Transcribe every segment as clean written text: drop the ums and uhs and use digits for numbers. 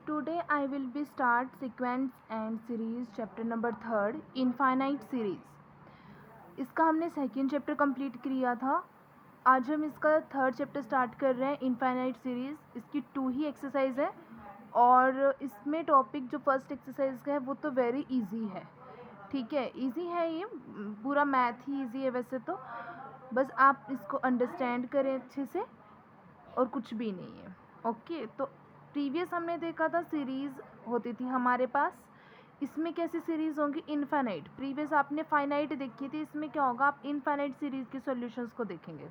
Today I will be start sequence and series chapter number 3 infinite series। इसका हमने second chapter complete किया था। आज हम इसका थर्ड चैप्टर स्टार्ट कर रहे हैं इनफाइनाइट सीरीज़। इसकी 2 ही एक्सरसाइज है और इसमें टॉपिक जो फर्स्ट एक्सरसाइज का है वो तो वेरी इजी है। ठीक है, इजी है, ये पूरा मैथ ही इजी है वैसे तो, बस आप इसको अंडरस्टैंड करें अच्छे से और कुछ भी नहीं है। ओके, तो प्रीवियस हमने देखा था सीरीज़ होती थी हमारे पास। इसमें कैसी सीरीज़ होंगी? इनफाइनाइट। प्रीवियस आपने फाइनाइट देखी थी, इसमें क्या होगा, आप इनफाइनाइट सीरीज़ के सॉल्यूशंस को देखेंगे।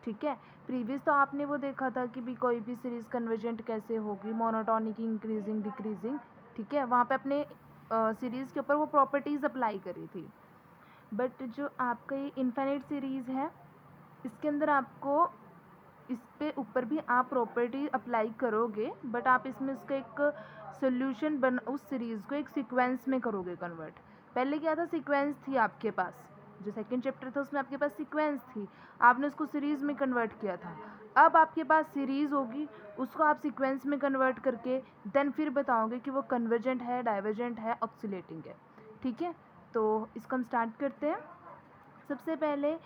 ठीक है, प्रीवियस तो आपने वो देखा था कि भी कोई भी सीरीज़ कन्वर्जेंट कैसे होगी, मोनोटोनिक, इंक्रीजिंग, डिक्रीजिंग। ठीक है, वहाँ पे अपने सीरीज़ के ऊपर वो प्रॉपर्टीज़ अप्लाई करी थी। बट जो आपका ये इनफाइनाइट सीरीज़ है, इसके अंदर आपको इस पे ऊपर भी आप प्रॉपर्टी अप्लाई करोगे, बट आप इसमें इसका एक सोल्यूशन उस सीरीज़ को एक सीक्वेंस में करोगे कन्वर्ट। पहले क्या था, सीक्वेंस थी आपके पास, जो सेकंड चैप्टर था उसमें आपके पास सीक्वेंस थी, आपने उसको सीरीज़ में कन्वर्ट किया था। अब आपके पास सीरीज़ होगी, उसको आप सीक्वेंस में कन्वर्ट करके देन फिर बताओगे कि वो कन्वर्जेंट है, डाइवर्जेंट है, ऑक्सीलेटिंग है। ठीक है, तो इसको हम स्टार्ट करते हैं। सबसे पहले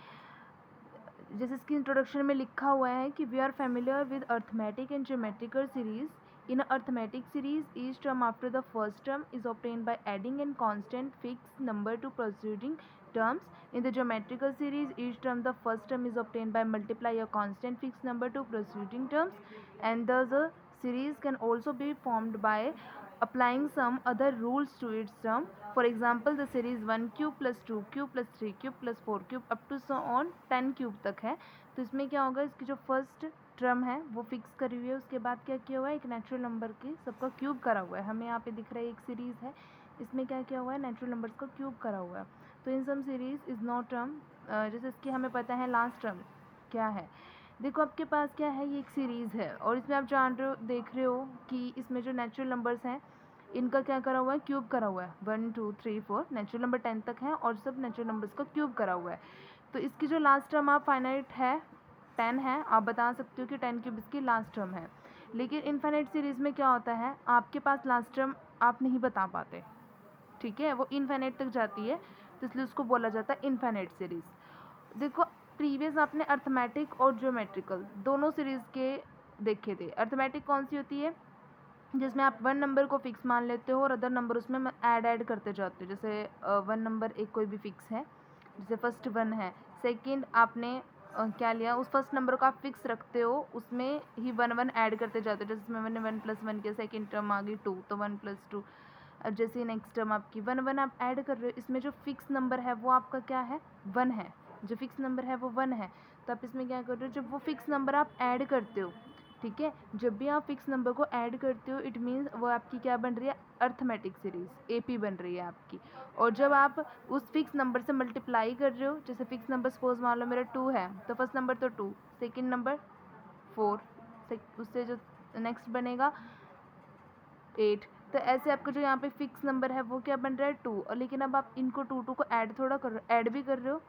जैसे इसकी इंट्रोडक्शन में लिखा हुआ है कि we are familiar with arithmetic and geometrical series. In arithmetic series each term after the first term is obtained by adding an constant fix number to proceeding terms. In the geometrical series, each term the first term is obtained by multiply a constant fixed number to preceding terms, and thus a series can also be formed by applying some other rules to its term. For example, the series 1 cube plus 2 cube plus 3 cube plus 4 cube up to so on 10 cube तक है। तो इसमें क्या होगा, इसकी जो first term है वो फिक्स करी हुई है, उसके बाद क्या किया हुआ है, एक नेचुरल नंबर की सबका क्यूब करा हुआ है। हमें यहाँ पे दिख रहा है एक सीरीज़ है, इसमें क्या किया हुआ है, नेचुरल नंबर्स का क्यूब करा हुआ है। तो इन sum series is not term, जैसे इसकी हमें पता है लास्ट टर्म क्या है। देखो आपके पास क्या है, ये एक सीरीज़ है और इसमें आप जान रहे हो, देख रहे हो कि इसमें जो नेचुरल नंबर्स हैं इनका क्या करा हुआ है, क्यूब करा हुआ है। 1 2 3 4 नेचुरल नंबर 10 तक है और सब नेचुरल नंबर्स का क्यूब करा हुआ है। तो इसकी जो लास्ट टर्म आप फाइनाइट है 10 है, आप बता सकते हो कि 10 क्यूब इसकी लास्ट टर्म है। लेकिन इनफाइनाइट सीरीज़ में क्या होता है, आपके पास लास्ट टर्म आप नहीं बता पाते। ठीक है, वो इनफाइनाइट तक जाती है, तो इसलिए उसको बोला जाता है इनफाइनाइट सीरीज़। देखो प्रीवियस आपने अर्थमेटिक और ज्योमेट्रिकल दोनों सीरीज़ के देखे थे। अर्थमेटिक कौन सी होती है, जिसमें आप वन नंबर को फिक्स मान लेते हो और अदर नंबर उसमें ऐड करते जाते हो। जैसे वन नंबर एक कोई भी फिक्स है, जैसे फर्स्ट 1 है, सेकंड आपने क्या लिया, उस फर्स्ट नंबर को आप फिक्स रखते हो, उसमें ही 1 1 ऐड करते जाते हो। जैसे इसमें 1 प्लस 1 के सेकेंड टर्म आ गई 2, तो 1 प्लस 2। अब जैसे नेक्स्ट टर्म आपकी 1 1 आप ऐड कर रहे हो, इसमें जो फिक्स नंबर है वो आपका क्या है, 1 है। जो फिक्स नंबर है वो 1 है, तो आप इसमें क्या कर रहे हो, जब वो फिक्स नंबर आप ऐड करते हो, ठीक है, जब भी आप फिक्स नंबर को ऐड करते हो इट मीन्स वो आपकी क्या बन रही है, अर्थमेटिक सीरीज़ एपी बन रही है आपकी। और जब आप उस फिक्स नंबर से मल्टीप्लाई कर रहे हो, जैसे फिक्स नंबर सपोज मान लो मेरा 2 है, तो फर्स्ट नंबर तो 2, सेकेंड नंबर 4, उससे जो नेक्स्ट बनेगा 8। तो ऐसे आपका जो यहाँ पे फिक्स नंबर है वो क्या बन रहा है, 2। और लेकिन अब आप इनको 2 2 को ऐड थोड़ा कर रहे हो, ऐड भी कर रहे हो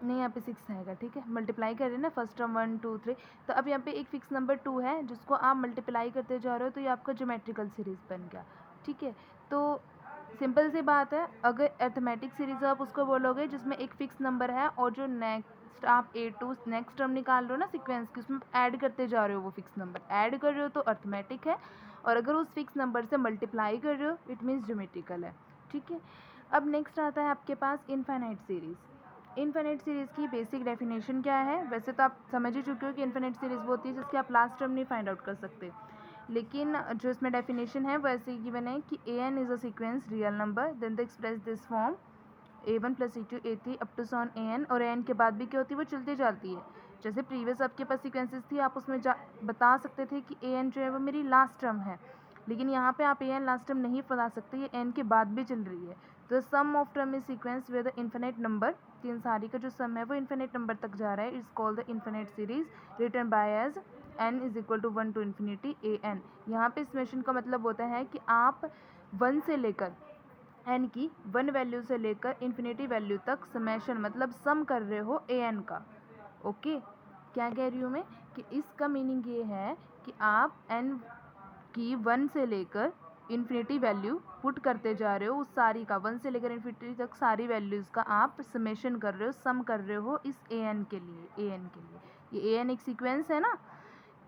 नहीं, यहाँ पे 6 आएगा। ठीक है, मल्टीप्लाई कर रहे हैं ना, फर्स्ट टर्म 1 2 3, तो अब यहाँ पे एक फिक्स नंबर 2 है जिसको आप मल्टीप्लाई करते जा रहे हो, तो ये आपका ज्योमेट्रिकल सीरीज़ बन गया। ठीक है, तो सिंपल सी बात है, अगर अर्थमेटिक सीरीज़ आप उसको बोलोगे जिसमें एक फिक्स नंबर है और जो नेक्स्ट आप A2 नेक्स्ट टर्म निकाल रहे हो ना सीक्वेंस की, उसमें ऐड करते जा रहे हो, वो फिक्स नंबर ऐड कर रहे हो तो अर्थमेटिक है, और अगर उस फिक्स नंबर से मल्टीप्लाई कर रहे हो इट मीन्स ज्योमेट्रिकल है। ठीक है, अब नेक्स्ट आता है आपके पास इनफाइनाइट सीरीज़। इनफाइनाइट सीरीज़ की बेसिक डेफिनेशन क्या है, वैसे तो आप समझ ही चुके हो कि इनफाइनाइट सीरीज़ वो होती है जिसकी आप लास्ट टर्म नहीं फाइंड आउट कर सकते, लेकिन जो इसमें डेफिनेशन है वैसे ही गिवन है कि an is a sequence real number, then the express this form a1 plus a2 a3 up to so on an, और an के बाद भी क्या होती है, वो चलती जाती है। जैसे प्रीवियस आपके पास सीक्वेंसेस थी, आप उसमें बता सकते थे कि an जो है वो मेरी लास्ट टर्म है, लेकिन यहाँ पे आप an लास्ट टर्म नहीं बता सकते, ये n के बाद भी चल रही है। तो sum of term is sequence with the infinite number, इन सारी का जो सम है वो इन्फिनिट नंबर तक जा रहा है, it's called the infinite series written by as n is equal to 1 to infinity an। यहाँ पे समेशन का मतलब होता है कि आप 1 से लेकर n की 1 वैल्यू से लेकर इन्फिनिटी वैल्यू तक समेशन मतलब सम कर रहे हो an का। ओके, क्या कह रही हूँ मैं कि इसका मीनिंग ये है कि आप n कि 1 से लेकर इन्फिनिटी वैल्यू पुट करते जा रहे हो, उस सारी का 1 से लेकर इन्फिनिटी तक सारी वैल्यूज़ का आप समेशन कर रहे हो, सम कर रहे हो इस an के लिए। ये an एक सीक्वेंस है ना,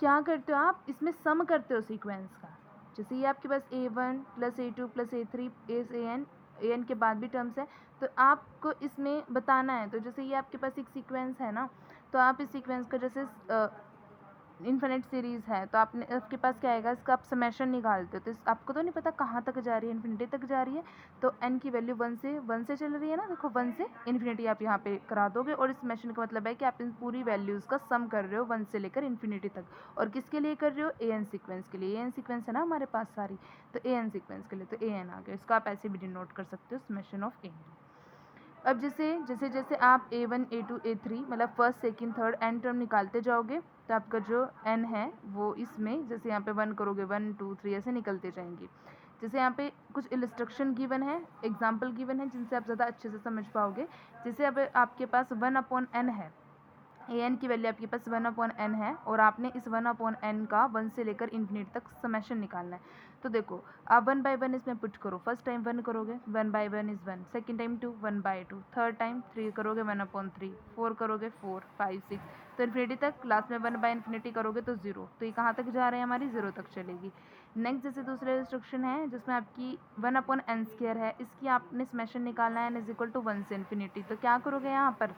क्या करते हो आप इसमें सम करते हो सीक्वेंस का। जैसे ये आपके पास a1 plus a2 plus a3 इस an के बाद भी टर्म्स है, तो आपको इसमें बताना है। तो जैसे ये आपके पास एक सीक्वेंस है ना, तो आप इस सीक्वेंस का जैसे इन्फिनिट सीरीज़ है, तो आपने आपके पास क्या आएगा, इसका आप समेशन निकालते हो। तो आपको तो नहीं पता कहाँ तक जा रही है, इन्फिनिटी तक जा रही है, तो n की वैल्यू 1 से चल रही है ना, देखो 1 से इन्फिनिटी आप यहाँ पे करा दोगे। और इस समेशन का मतलब है कि आप इन पूरी वैल्यूज़ का सम कर रहे हो 1 से लेकर इन्फिनिटी तक। और किसके लिए कर रहे हो, an सीक्वेंस के लिए। an सीक्वेंस है ना हमारे पास सारी, तो an सीक्वेंस के लिए तो an आ गया। इसका आप ऐसे भी डिनोट कर सकते हो, समेशन ऑफ an। अब जैसे जैसे आप a1 a2 a3 मतलब first second third n term निकालते जाओगे, तो आपका जो n है वो इसमें जैसे यहाँ पे 1 करोगे 1 2 3 ऐसे निकलते जाएंगे। जैसे यहाँ पे कुछ इलस्ट्रक्शन गिवन है, एग्जाम्पल गिवन है, जिनसे आप ज़्यादा अच्छे से समझ पाओगे। जैसे अब आपके पास 1/n है, an की वैल्यू आपके पास 1/n है, और आपने इस 1/n का 1 से लेकर इन्फिनिटी तक समेशन निकालना है। तो देखो आप 1 बाई 1 इसमें पुट करो। फर्स्ट टाइम 1 करोगे, 1 by 1 is 1, second time 2 1 by 2, third time 3 करोगे 1/3, 4 करोगे 4 5 6, तो इन्फिनिटी तक। लास्ट में 1 बाई इन्फिनिटी करोगे तो 0, तो ये कहाँ तक जा रहे हैं, हमारी 0 तक चलेगी। नेक्स्ट जैसे दूसरा इंस्ट्रक्शन है जिसमें आपकी 1/n² है, इसकी आपने समेशन निकालना है n इज इक्वल टू 1 से इन्फिनिटी। तो क्या करोगे, यहाँ पर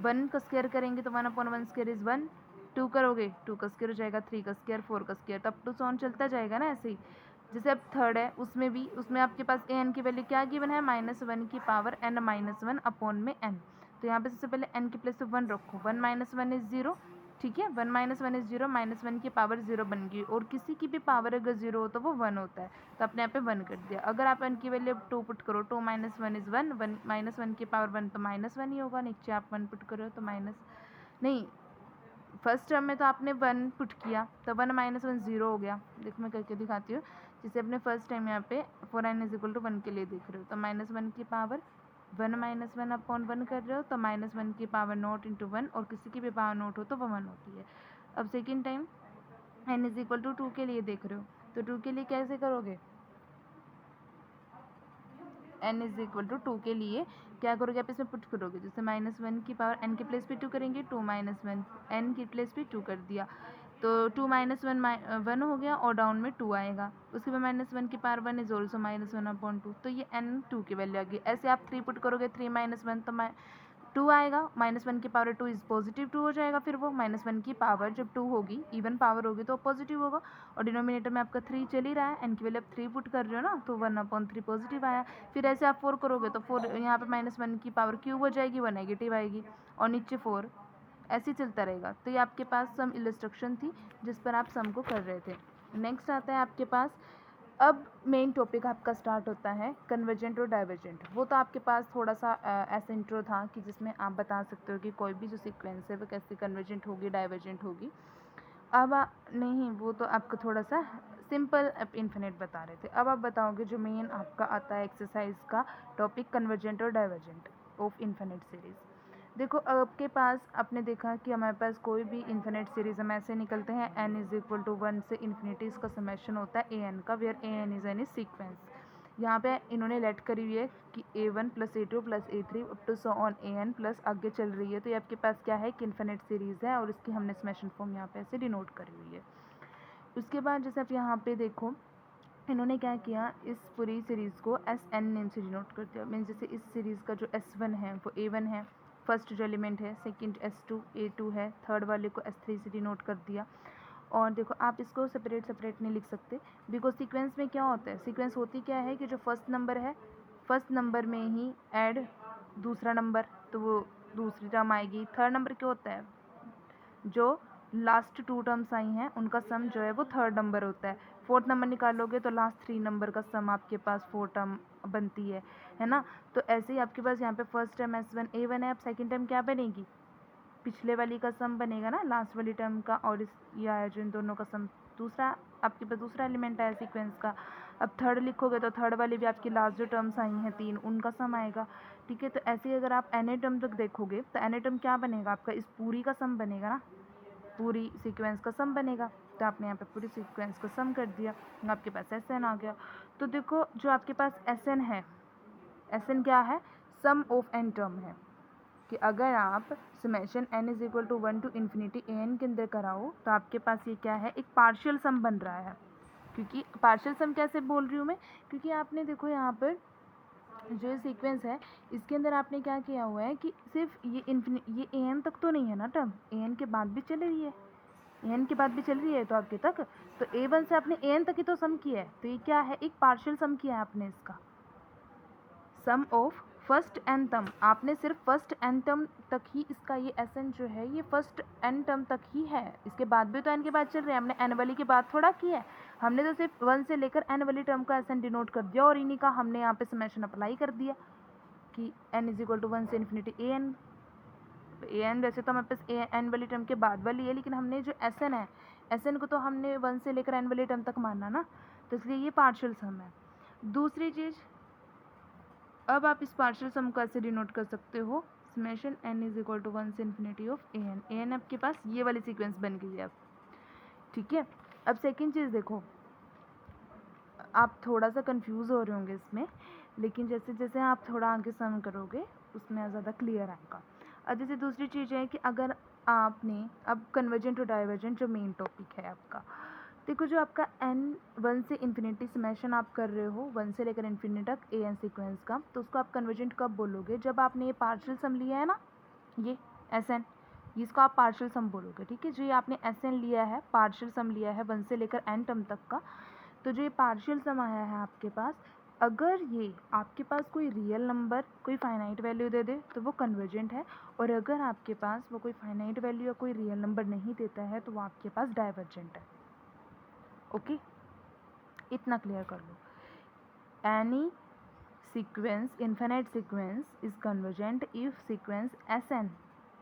1 का स्क्वायर करेंगे तो 1/1² इज़ 1, 2 करोगे 2 का स्क्वायर हो जाएगा, 3 का स्क्वायर 4 का स्क्वायर, तो अप टू सॉन चलता जाएगा ना ऐसे ही। जैसे अब थर्ड है, उसमें आपके पास an की वैल्यू क्या गिवन है, -1 की पावर n-1 अपॉन में n। तो यहाँ पे सबसे पहले n की प्लेस पे 1 रखो, 1 - 1 इज़ 0, ठीक है। 1 - 1 इज़ 0, -1 की पावर 0 बन गई, और किसी की भी पावर अगर 0 हो तो वो 1 होता है, तो अपने यहाँ पे 1 कर दिया। अगर आप n की वैल्यू 2 पुट करो, 2 - 1 इज़ 1, 1 - 1 की पावर 1 तो -1 ही होगा, नीचे आप 1 पुट करो तो माइनस नहीं, फर्स्ट टर्म में तो आपने 1 पुट किया तो 1 - 1 0 हो गया। देखो मैं करके दिखाती हूँ। जैसे अपने फर्स्ट टाइम यहाँ पे 4n इज इक्वल टू 1 के लिए देख रहे हो, तो -1 की पावर 1 - 1 अपॉन 1 कर रहे हो, तो -1 की पावर नॉट इंटू 1, और किसी की भी पावर नॉट हो तो वो 1 होती है। अब second time n is equal to 2 के लिए देख रहे हो, तो 2 के लिए कैसे करोगे, n इज इक्वल टू 2 के लिए क्या करोगे, आप इसमें पुट करोगे। जैसे -1 की पावर n के प्लेस पे 2 करेंगे, 2 - 1 n की प्लेस पे 2 कर दिया, तो 2 - 1 1 हो गया, और डाउन में 2 आएगा। उसके बाद -1 की पावर 1 इज ऑल्सो -1/2, तो ये n 2 की वैल्यू आ गई। ऐसे आप 3 पुट करोगे, 3 - 1 तो 2 आएगा, -1 की पावर 2 इज पॉजिटिव 2 हो जाएगा। फिर वो -1 की पावर जब 2 होगी, इवन पावर होगी, तो पॉजिटिव होगा, और डिनोमिनेटर में आपका 3 चल ही रहा है, n की वैल्यू आप 3 पुट कर रहे हो ना, तो 1/3 पॉजिटिव आया। फिर ऐसे आप 4 करोगे तो 4 यहाँ पे -1 की पावर क्यूब हो जाएगी, वो नेगेटिव आएगी, और नीचे 4, ऐसे ही चलता रहेगा। तो ये आपके पास सम इलस्ट्रक्शन थी जिस पर आप सम को कर रहे थे। नेक्स्ट आता है आपके पास, अब मेन टॉपिक आपका स्टार्ट होता है कन्वर्जेंट और डाइवर्जेंट। वो तो आपके पास थोड़ा सा ऐसा इंट्रो था कि जिसमें आप बता सकते हो कि कोई भी जो सीक्वेंस है वो कैसे कन्वर्जेंट होगी, डाइवर्जेंट होगी। अब नहीं, वो तो आपको थोड़ा सा सिंपल इन्फिनिट बता रहे थे। अब आप बताओगे जो मेन आपका आता है एक्सरसाइज का टॉपिक, कन्वर्जेंट और डाइवर्जेंट ऑफ इन्फिनिट सीरीज़। देखो आपके पास, आपने देखा कि हमारे पास कोई भी इन्फिनिट सीरीज़ हम ऐसे निकलते हैं, n इज इक्वल टू 1 से इन्फिनिटी इसका समेशन होता है an का, where an is any sequence. यहाँ पे इन्होंने लेट करी हुई है कि a1 plus a2 plus a3 up to so on an plus आगे चल रही है। तो ये आपके पास क्या है कि इन्फिनिट सीरीज़ है, और इसकी हमने समेशन फॉर्म यहाँ पे ऐसे डिनोट करी हुई है। उसके बाद जैसे आप यहाँ पे देखो, इन्होंने क्या किया, इस पूरी सीरीज़ को SN नेम से डिनोट कर दिया। मीन्स जैसे इस सीरीज़ का जो S1 है वो A1 है, फर्स्ट जो एलिमेंट है, सेकंड S2 A2 है, थर्ड वाले को S3 से डिनोट कर दिया। और देखो आप इसको सेपरेट नहीं लिख सकते, बिकॉज सीक्वेंस में क्या होता है, सीक्वेंस होती क्या है कि जो फर्स्ट नंबर है, फर्स्ट नंबर में ही ऐड दूसरा नंबर, तो वो दूसरी टर्म आएगी। थर्ड नंबर क्या होता है, जो लास्ट 2 टर्म्स आई हैं उनका सम जो है वो थर्ड नंबर होता है। फोर्थ नंबर निकालोगे तो लास्ट 3 नंबर का सम आपके पास 4 टर्म बनती है ना। तो ऐसे ही आपके पास यहाँ पे फर्स्ट टर्म S1 A1 है, अब सेकंड टर्म क्या बनेगी, पिछले वाली का सम बनेगा ना, लास्ट वाली टर्म का, और इस ये आया जो इन दोनों का सम, दूसरा आपके पास दूसरा एलिमेंट आया सीक्वेंस का। अब थर्ड लिखोगे तो थर्ड वाली भी आपकी लास्ट जो टर्म्स आई हैं 3, उनका सम आएगा, ठीक है। तो ऐसे ही अगर आप एन टर्म तक देखोगे तो एन टर्म क्या बनेगा आपका, इस पूरी का सम बनेगा ना, पूरी सीक्वेंस का सम बनेगा। तो आपने यहाँ पे पूरी सीक्वेंस को सम कर दिया, आपके पास Sn आ गया। तो देखो जो आपके पास Sn है, Sn क्या है, सम ऑफ n टर्म है, कि अगर आप summation n is equal to 1 to infinity an के अंदर कराओ तो आपके पास ये क्या है, एक पार्शियल सम बन रहा है। क्योंकि पार्शियल सम कैसे बोल रही हूँ मैं, क्योंकि आपने देखो यहाँ पर जो सीक्वेंस है इसके अंदर आपने क्या किया हुआ है कि सिर्फ ये ये an तक तो नहीं है ना टर्म, an के बाद भी चल रही है, an के बाद भी चल रही है तो आगे तक, तो a1 से आपने an तक ही तो सम किया है, तो ये क्या है, एक पार्शियल सम किया है आपने, इसका सम ऑफ फर्स्ट एन टर्म, आपने सिर्फ फर्स्ट एन टर्म तक ही इसका ये Sn जो है ये फर्स्ट एन टर्म तक ही है, इसके बाद भी तो n के बाद चल रहे हैं, हमने n वाली के बाद थोड़ा किया है, हमने तो सिर्फ 1 से लेकर n वाली टर्म का Sn डिनोट कर दिया और इन्हीं का हमने यहाँ पे समेशन अप्लाई कर दिया कि n इज इक्वल टू 1 से इन्फिनिटी an। an वैसे तो हमारे पास n वाली टर्म के बाद वाली है, लेकिन हमने जो Sn है, Sn को तो हमने 1 से लेकर n वाली टर्म तक माना ना, तो इसलिए ये पार्शियल सम है। दूसरी चीज़, अब आप इस पार्शियल सम को ऐसे डिनोट कर सकते हो, summation n is equal to 1 से इन्फिनिटी ऑफ an आपके पास ये वाली सीक्वेंस बन गई है अब, ठीक है। अब सेकंड चीज़ देखो, आप थोड़ा सा कंफ्यूज हो रहे होंगे इसमें, लेकिन जैसे जैसे आप थोड़ा आगे सम करोगे उसमें ज़्यादा क्लियर आएगा। अब जैसे दूसरी चीज़ है कि अगर आपने अब कन्वर्जेंट और डाइवर्जेंट जो मेन टॉपिक है आपका, देखो जो आपका n 1 से इन्फिनिटी समेशन आप कर रहे हो 1 से लेकर इन्फिनिटी तक an सीक्वेंस का, तो उसको आप कन्वर्जेंट कब बोलोगे, जब आपने ये पार्शियल सम लिया है ना, ये Sn, इसको आप पार्शियल सम बोलोगे, ठीक है। जो ये आपने Sn लिया है, पार्शियल सम लिया है 1 से लेकर n टर्म तक का, तो जो ये पार्शियल सम आया है आपके पास, अगर ये आपके पास कोई रियल नंबर कोई फाइनाइट वैल्यू दे दे तो वो कन्वर्जेंट है, और अगर आपके पास वो कोई फाइनाइट वैल्यू या कोई रियल नंबर नहीं देता है तो वो आपके पास डाइवर्जेंट है। ओके, इतना क्लियर कर लो। Any sequence, infinite sequence is convergent if sequence Sn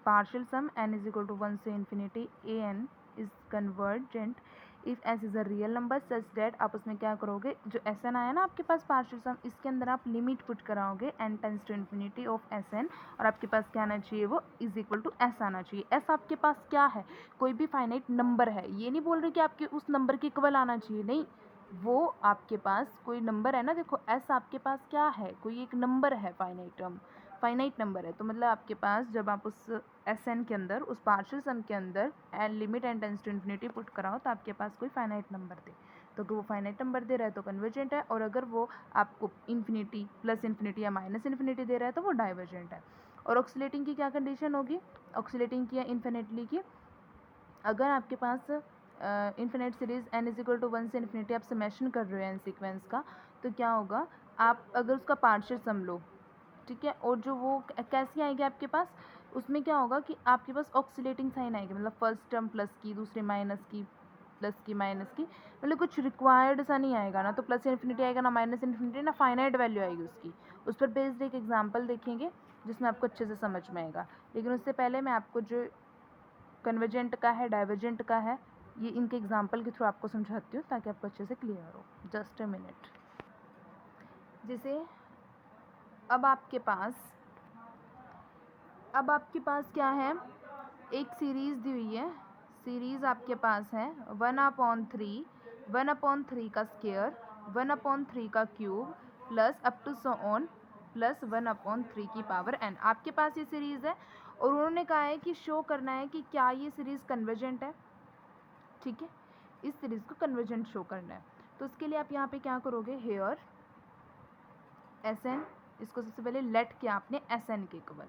partial sum n is equal to 1 से infinity an is convergent if s is a real number such that, आप उसमें क्या करोगे, जो Sn आया ना आपके पास पार्शियल सम, इसके अंदर आप लिमिट पुट कराओगे n tends to infinity of Sn, और आपके पास क्या आना चाहिए, वो इज इक्वल टू s आना चाहिए। s आपके पास क्या है, कोई भी फाइनाइट नंबर है, ये नहीं बोल रहे कि आपके उस नंबर के इक्वल आना चाहिए, नहीं, वो आपके पास कोई नंबर है ना, देखो s आपके पास क्या है, कोई एक नंबर है, फाइनाइट नंबर है, तो मतलब आपके पास जब आप उस Sn के अंदर, उस पार्शियल सम के अंदर limit n tends to infinity put कराओ तो आपके पास कोई फाइनाइट नंबर दे, तो अगर वो फाइनाइट नंबर दे रहा है तो कन्वर्जेंट है, और अगर वो आपको इन्फिनिटी प्लस इन्फिनिटी या माइनस इन्फिनिटी दे रहा है तो वो डाइवर्जेंट है। और ऑक्सीलेटिंग की क्या कंडीशन होगी, ऑक्सीलेटिंग की या इन्फिनिटली की, अगर आपके पास infinite series n is equal to 1 से इन्फिनिटी आप समेशन कर रहे हो n सीक्वेंस का, तो क्या होगा, आप अगर उसका पार्शियल सम लो, ठीक है, और जो वो कैसी आएगी आपके पास, उसमें क्या होगा कि आपके पास ऑक्सीलेटिंग साइन आएगी, मतलब फर्स्ट टर्म प्लस की, दूसरी माइनस की, प्लस की माइनस की, मतलब कुछ रिक्वायर्ड सा नहीं आएगा ना, तो प्लस इन्फिनिटी आएगा ना माइनस इन्फिनिटी, ना फाइनाइट वैल्यू आएगी उसकी। उस पर बेस्ड एक एग्जाम्पल देखेंगे जिसमें आपको अच्छे से समझ में आएगा, लेकिन उससे पहले मैं आपको जो कन्वर्जेंट का है, डाइवर्जेंट का है, ये इनके एग्जाम्पल के थ्रू आपको समझाती हूँ ताकि आपको अच्छे से क्लियर हो। Just a minute. जैसे अब आपके पास क्या है, एक सीरीज़ दी हुई है, सीरीज़ आपके पास है 1/3 का स्क्वायर 1/3 का cube plus up to so on plus 1/3 की पावर n, आपके पास ये सीरीज़ है और उन्होंने कहा है कि शो करना है कि क्या ये सीरीज़ कन्वर्जेंट है, ठीक है, इस सीरीज़ को कन्वर्जेंट शो करना है। तो उसके लिए आप यहाँ पे क्या करोगे, हेयर Sn, इसको सबसे पहले लेट किया आपने Sn के इक्वल,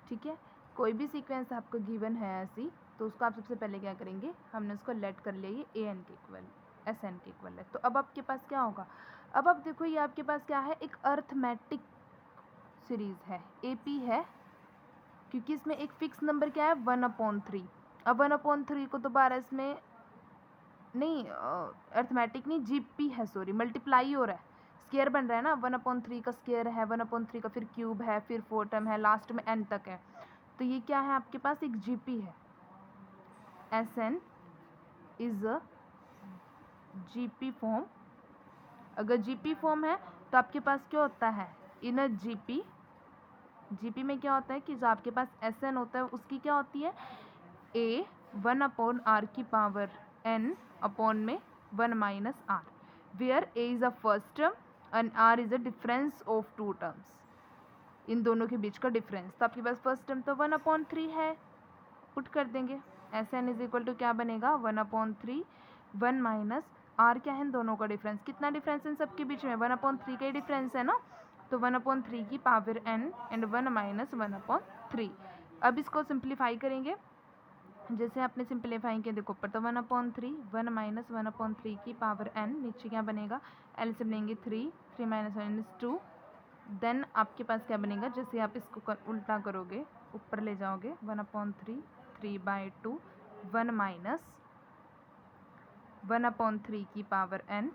ठीक है, कोई भी सीक्वेंस आपको गिवन है ऐसी, तो उसको आप सबसे पहले क्या करेंगे, हमने उसको लेट कर लिया ये an के इक्वल, Sn के इक्वल है। तो अब आपके पास क्या होगा, अब आप देखो ये आपके पास क्या है, एक अर्थमेटिक सीरीज़ है, AP है, क्योंकि इसमें एक फिक्स नंबर क्या है 1/3, अब 1/3 को दोबारा इसमें नहीं, अर्थमेटिक नहीं, GP है, सॉरी, मल्टीप्लाई हो रहा है, स्क्वायर बन रहा है ना, 1/3 का स्क्वायर है, 1/3 का फिर क्यूब है, फिर 4 टर्म है, लास्ट में n तक है, तो ये क्या है आपके पास, एक GP है, Sn is a GP form. अगर GP फॉर्म है तो आपके पास क्या होता है, इन अ GP में क्या होता है कि जो आपके पास Sn होता है उसकी क्या होती है, A 1/r की पावर n अपॉन में 1 minus r, where a is a first term and r is a difference of two terms, इन दोनों के बीच का डिफरेंस। तो आपके पास फर्स्ट टर्म तो 1/3 है, पुट कर देंगे। S N is equal to क्या बनेगा 1/3, 1 माइनस आर क्या है इन दोनों का डिफरेंस, कितना डिफरेंस इन सबके बीच में 1/3 का ही डिफरेंस है ना, तो 1/3 की पावर n एंड 1 माइनस 1/3। अब इसको सिंप्लीफाई करेंगे, जैसे आपने सिंप्लीफाई किया देखो ऊपर तो 1/3, 1 माइनस 1/3 की पावर n, नीचे क्या बनेगा एल से बनेंगे 3, 3 माइनस 1 इज 2, देन आपके पास क्या बनेगा, जैसे आप इसको उल्टा करोगे ऊपर ले जाओगे 1/3, 3/2, 1 माइनस 1/3 की पावर n,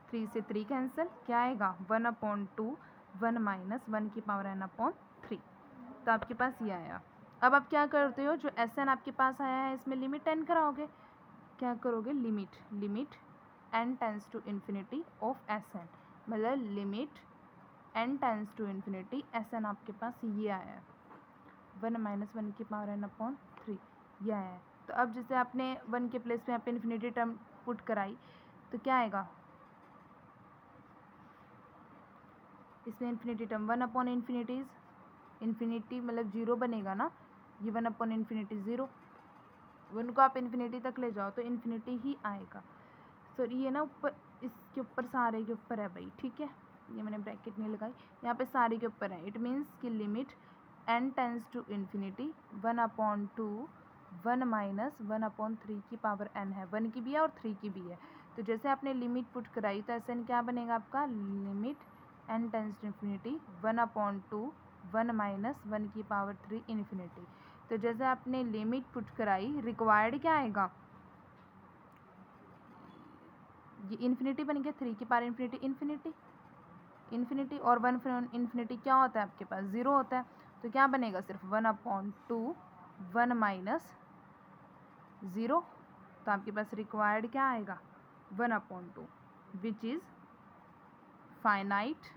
3 से 3 कैंसिल, क्या आएगा 1/2, 1 माइनस 1 की पावर n/3। तो आपके पास ये आया। अब आप क्या करते हो, जो एस एन आपके पास आया है इसमें लिमिट n कराओगे, क्या करोगे limit n tends to infinity of S N, मतलब limit n tends to infinity S N आपके पास ये आया है 1 माइनस 1 की पावर n/3 ये आया है। तो अब जैसे आपने 1 के प्लेस पे यहाँ पे इन्फिनिटी टर्म पुट कराई तो क्या आएगा, इसमें इन्फिनिटी टर्म 1/इन्फिनिटीज, इन्फिनिटी मतलब 0 बनेगा ना, ये 1/इन्फिनिटी 0, 1 को आप इन्फिनिटी तक ले जाओ तो इन्फिनिटी ही आएगा। तो ये ना ऊपर इसके ऊपर सारे के ऊपर है भाई, ठीक है, ये मैंने ब्रैकेट नहीं लगाई, यहाँ पे सारे के ऊपर है। इट मीन्स कि limit n tends to infinity 1/2, 1 minus 1/3 की पावर n है, 1 की भी है और 3 की भी है। तो जैसे आपने लिमिट पुट कराई तो ऐसे क्या बनेगा आपका, limit n tends to infinity 1/2, 1 minus 1 की पावर 3 इन्फिनिटी। तो जैसे आपने लिमिट पुट कराई रिक्वायर्ड क्या आएगा, ये इन्फिनिटी बन गया, 3 की पावर इन्फिनिटी इन्फिनिटी इन्फिनिटी, और 1 इन्फिनिटी क्या होता है आपके पास 0 होता है, तो क्या बनेगा सिर्फ 1/2, 1 माइनस 0। तो आपके पास रिक्वायर्ड क्या आएगा 1/2, which is finite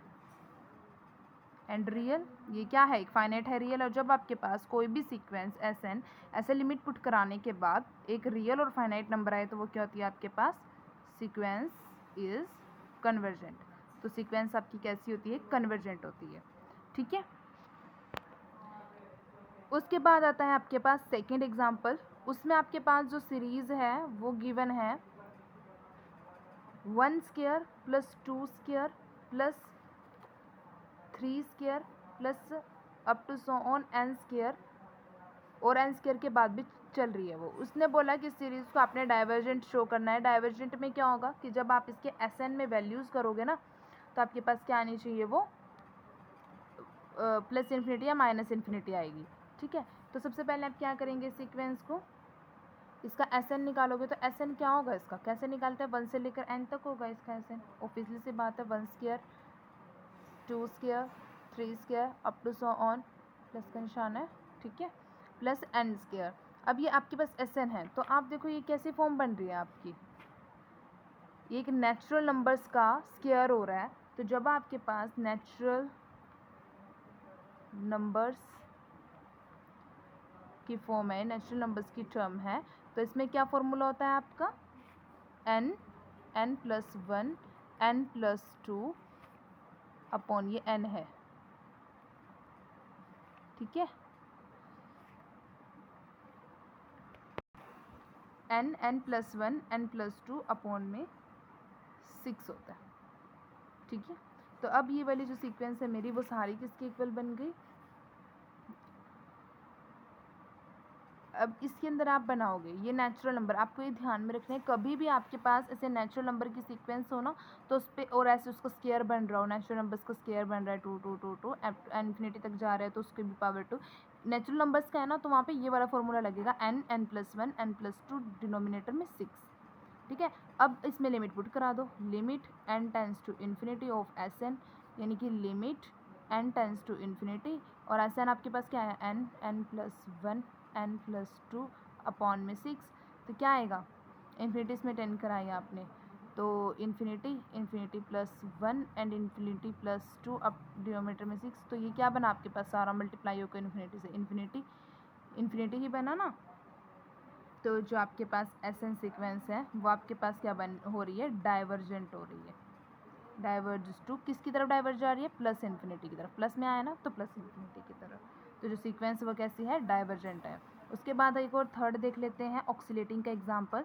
and real. ये क्या है, एक फाइनाइट है, रियल। और जब आपके पास कोई भी सीक्वेंस एस एन ऐसे लिमिट पुट कराने के बाद एक रियल और फाइनाइट नंबर आए तो वो क्या होती है आपके पास, सीक्वेंस इज कन्वर्जेंट। तो सीक्वेंस आपकी कैसी होती है, कन्वर्जेंट होती है, ठीक है। उसके बाद आता है आपके पास सेकेंड एग्जाम्पल, उसमें आपके पास जो सीरीज़ है वो गिवन है 1 square plus 2 square plus 3 square plus up to so on n square, और n स्क्वायर के बाद भी चल रही है वो। उसने बोला कि सीरीज़ को आपने डाइवर्जेंट शो करना है। डाइवर्जेंट में क्या होगा कि जब आप इसके एस एन में वैल्यूज़ करोगे ना तो आपके पास क्या आनी चाहिए, वो प्लस इन्फिनिटी या माइनस इन्फिनिटी आएगी, ठीक है। तो सबसे पहले आप क्या करेंगे, सीक्वेंस को इसका एस एन निकालोगे तो एस एन क्या होगा, इसका कैसे निकालते हैं, 1 से लेकर n तक होगा इसका एस एन। ऑब्वियसली सी बात है, 1 square 2 square 3 square up to so on, plus का निशान है, ठीक है, प्लस n स्क्वायर। अब ये आपके पास एस एन है, तो आप देखो ये कैसी फॉर्म बन रही है आपकी, ये एक नेचुरल नंबर्स का स्क्वायर हो रहा है। तो जब आपके पास नेचुरल नंबर्स की फॉर्म है, नेचुरल नंबर्स की टर्म है, तो इसमें क्या फॉर्मूला होता है आपका, n+1 n+2 अपॉन ये n है, ठीक है, n+1 n+2 अपॉन में 6 होता है, ठीक है। तो अब ये वाली जो सीक्वेंस है मेरी वो सारी किसके इक्वल बन गई। अब इसके अंदर आप बनाओगे ये नेचुरल नंबर, आपको ये ध्यान में रखना है कभी भी आपके पास ऐसे नेचुरल नंबर की सीक्वेंस हो ना तो उस पर और ऐसे उसका स्केयर बन रहा हो, नेचुरल नंबर्स का स्केयर बन रहा है 2 2 2 2 इन्फिनिटी तक जा रहा है तो उसके भी पावर 2, नेचुरल नंबर्स का है ना, तो वहाँ पे ये वाला फॉर्मूला लगेगा n+1 n+2 डिनोमिनेटर में 6, ठीक है। अब इसमें लिमिट पुट करा दो, limit n tends to infinity of S N, यानी कि limit n tends to infinity, और एस एन आपके पास क्या है n+1 n+2 अपॉन में 6, तो क्या आएगा, इन्फिनिटी इसमें 10 कराया आपने तो इन्फिनिटी इन्फिनिटी +1 एंड इन्फिनिटी +2 अब डिनोमिनेटर में 6, तो ये क्या बना आपके पास सारा मल्टीप्लाई होकर इन्फिनिटी से इन्फिनिटी, इन्फिनिटी ही बना ना। तो जो आपके पास एसएन सीक्वेंस है वो आपके पास क्या हो रही है, डाइवर्जेंट हो रही है। डाइवर्ज टू किसकी तरफ डाइवर्ज जा रही है, प्लस इन्फिनिटी की तरफ। प्लस में आया ना तो प्लस इन्फिनिटी की तरफ। तो जो सीक्वेंस वो कैसी है, डाइवर्जेंट है। उसके बाद एक और थर्ड देख लेते हैं, ऑक्सीलेटिंग का एग्जाम्पल।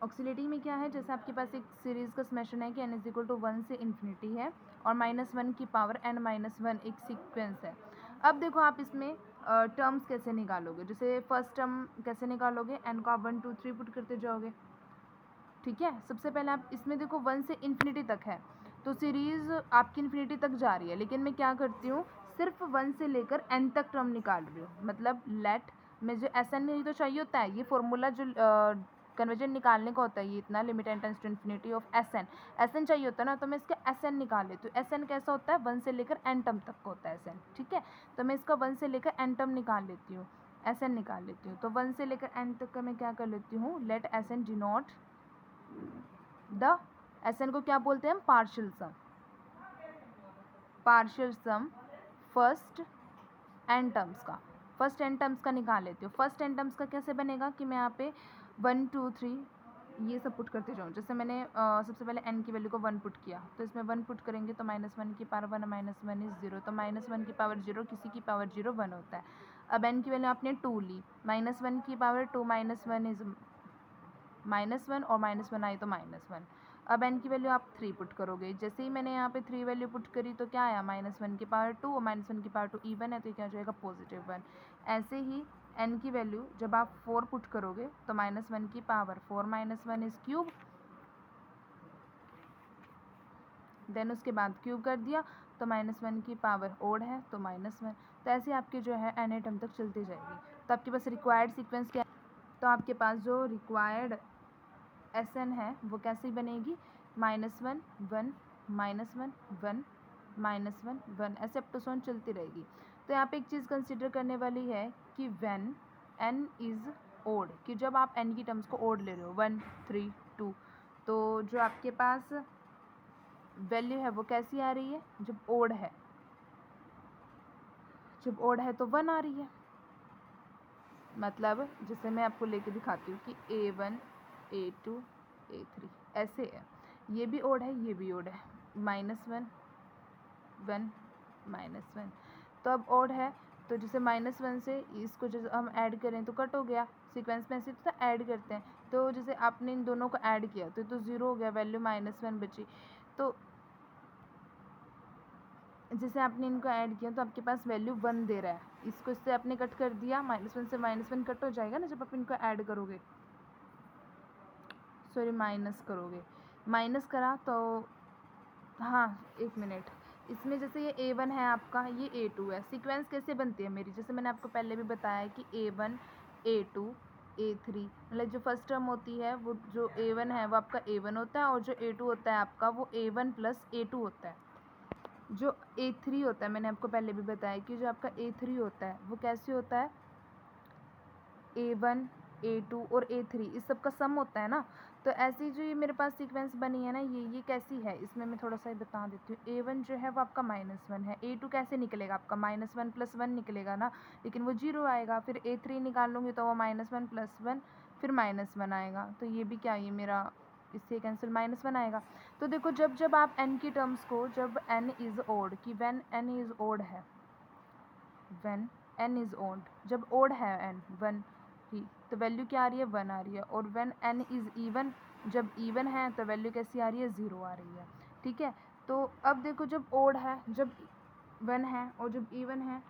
ऑक्सीलेटिंग में क्या है, जैसे आपके पास एक सीरीज़ का समेशन है कि n इज इक्वल टू 1 से इन्फिनिटी है और -1 की पावर n-1 एक सीक्वेंस है। अब देखो आप इसमें टर्म्स कैसे निकालोगे, जैसे फर्स्ट टर्म कैसे निकालोगे, n को आप 1 2 3 पुट करते जाओगे। ठीक है, सबसे पहले आप इसमें देखो 1 से इन्फिनिटी तक है, तो सीरीज़ आपकी इन्फिनिटी तक जा रही है, लेकिन मैं क्या करती हूँ, सिर्फ 1 से लेकर n तक टर्म निकाल रही हूँ। मतलब लेट में जो एस एन में तो चाहिए होता है, ये फॉर्मूला जो कन्वर्जन निकालने का होता है, ये इतना limit N tends to infinity of S N चाहिए होता है ना, तो मैं इसका एस एन निकाल लेती हूँ। एस एन कैसा होता है, 1 से लेकर एन टर्म तक का होता है एस एन। ठीक है, तो मैं इसका 1 से लेकर एन टर्म निकाल लेती हूँ, एस एन निकाल लेती हूँ। तो 1 से लेकर एन तक का मैं क्या कर लेती हूँ, let S N denote the S N को क्या बोलते हैं हम, partial sum. Partial sum first N terms का, फर्स्ट एन टर्म्स का निकाल लेती हूँ। फर्स्ट एन टर्म्स का कैसे बनेगा कि मैं यहाँ पे 1 2 3 ये सब पुट करते जाऊँ। जैसे मैंने सबसे पहले n की वैल्यू को 1 पुट किया, तो इसमें 1 पुट करेंगे तो -1 की पावर 1 -1 इज़ 0, तो -1 की पावर 0 किसी की पावर 0 1 होता है। अब n की वैल्यू आपने 2 ली, -1 की पावर 2 -1 इज़ -1 और -1 आई तो -1। अब n की वैल्यू आप 3 पुट करोगे, जैसे ही मैंने यहाँ पे 3 वैल्यू पुट करी तो क्या आया, -1 की पावर 2 और -1 की पावर 2 इवन है, तो क्या हो जाएगा, +1। ऐसे ही n की वैल्यू जब आप 4 पुट करोगे तो -1 की पावर 4 -1 इज क्यूब, देन उसके बाद क्यूब कर दिया तो -1 की पावर ओड है तो -1। तो ऐसे आपके जो है n टर्म तक चलती जाएगी। तो आपके पास रिक्वायर्ड सीक्वेंस क्या है, तो आपके पास जो रिक्वायर्ड एस एन है वो कैसी बनेगी, -1 1 -1 1 -1 1 ऐसे अप टू सॉन चलती रहेगी। तो यहाँ पे एक चीज़ कंसिडर करने वाली है कि व्हेन n इज़ ओड, कि जब आप n की टर्म्स को ओड ले रहे हो 1 3 2, तो जो आपके पास वैल्यू है वो कैसी आ रही है, जब ओड है, जब ओड है तो 1 आ रही है। मतलब जैसे मैं आपको लेके दिखाती हूँ कि A1 A2 A3 ऐसे है, ये भी ओड है ये भी ओड है, -1 1 -1। तो अब ओड है तो जैसे -1 से इसको जैसे हम ऐड करें तो कट हो गया, सीक्वेंस में ऐसे तो ऐड करते हैं, तो जैसे आपने इन दोनों को ऐड किया तो 0 हो गया, वैल्यू -1 बची। तो जैसे आपने इनको ऐड किया तो आपके पास वैल्यू 1 दे रहा है, इसको इससे आपने कट कर दिया, -1 से -1 कट हो जाएगा ना जब आप इनको ऐड करोगे, सॉरी माइनस करोगे, माइनस करा तो हाँ 1 मिनट, इसमें जैसे ये A1 है आपका, ये A2 है। सीक्वेंस कैसे बनती है मेरी, जैसे मैंने आपको पहले भी बताया कि A1 A2 A3, मतलब जो फर्स्ट टर्म होती है वो जो A1 है वो आपका A1 होता है, और जो A2 होता है आपका वो A1 प्लस A2 होता है। जो A3 होता है, मैंने आपको पहले भी बताया कि जो आपका A3 होता है वो कैसे होता है, A1 A2 और A3 इस सब का सम होता है ना। तो ऐसी जो ये मेरे पास सीक्वेंस बनी है ना, ये कैसी है, इसमें मैं थोड़ा सा बता देती हूँ। A1 जो है वो आपका -1 है, A2 कैसे निकलेगा आपका, -1 + 1 निकलेगा ना, लेकिन वो 0 आएगा। फिर A3 निकाल लूँगी तो वो -1 + 1 फिर -1 आएगा, तो ये भी क्या, ये मेरा इससे कैंसिल -1 आएगा। तो देखो जब जब आप n की टर्म्स को, जब n इज़ ओड, कि व्हेन n इज़ ओड है, व्हेन n इज़ ओड, जब ओड है n 1 ही, तो वैल्यू क्या आ रही है, 1 आ रही है। और व्हेन n इज़ इवन, जब इवन है तो वैल्यू कैसी आ रही है, 0 आ रही है। ठीक है, तो अब देखो जब ओड है, जब 1 है, और जब इवन है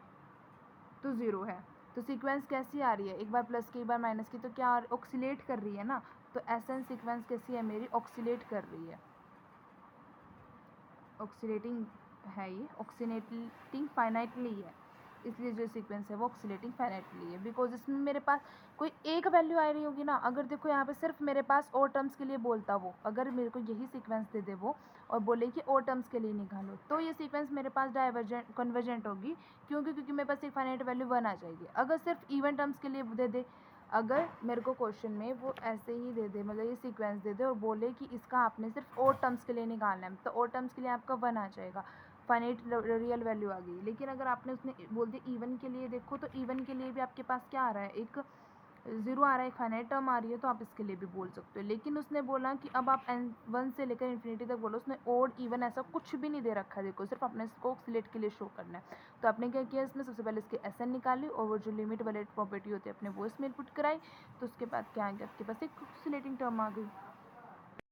तो 0 है, तो सीक्वेंस कैसी आ रही है, एक बार प्लस की एक बार माइनस की, तो क्या ऑक्सीलेट कर रही है ना। तो एसएन सीक्वेंस कैसी है मेरी, ऑक्सीलेट कर रही है, ऑक्सीलेटिंग है, ये ऑक्सीलेटिंग फाइनाइटली है, इसलिए जो सीक्वेंस है वो ऑक्सीलेटिंग फाइनाइटली है, बिकॉज इसमें मेरे पास कोई एक वैल्यू आ रही होगी ना। अगर देखो यहाँ पे सिर्फ मेरे पास और टर्म्स के लिए बोलता वो, अगर मेरे को यही सीक्वेंस दे दे वो और बोले कि और टर्म्स के लिए निकालो, तो ये सीक्वेंस मेरे पास डाइवर्जेंट कन्वर्जेंट होगी, क्योंकि मेरे पास एक फाइनाइट वैल्यू 1 आ जाएगी। अगर सिर्फ इवन टर्म्स के लिए दे दे, अगर मेरे को क्वेश्चन में वो ऐसे ही दे दे, मतलब ये सीक्वेंस दे दे और बोले कि इसका आपने सिर्फ और टर्म्स के लिए निकालना है, तो और टर्म्स के लिए आपका 1 आ जाएगा, फाइनाइट रियल वैल्यू आ गई। लेकिन अगर आपने उसने बोल दिया इवन के लिए, देखो तो इवन के लिए भी आपके पास क्या आ रहा है, एक ज़ीरो आ रहा है, फाइनाइट टर्म आ रही है, तो आप इसके लिए भी बोल सकते हो। लेकिन उसने बोला कि अब आप n1 से लेकर इन्फिनिटी तक बोलो, उसने ओड इवन ऐसा कुछ भी नहीं दे रखा है, देखो सिर्फ अपने इसको सिलेक्ट के लिए शो करना है। तो आपने क्या किया, इसमें सबसे पहले इसके एस एन निकाली और वो जो लिमिट वाले प्रॉपर्टी होती है अपने वो इसमें इनपुट कराई, तो उसके बाद क्या आ गया, आपके पास एक सिलेक्टिंग टर्म आ गई।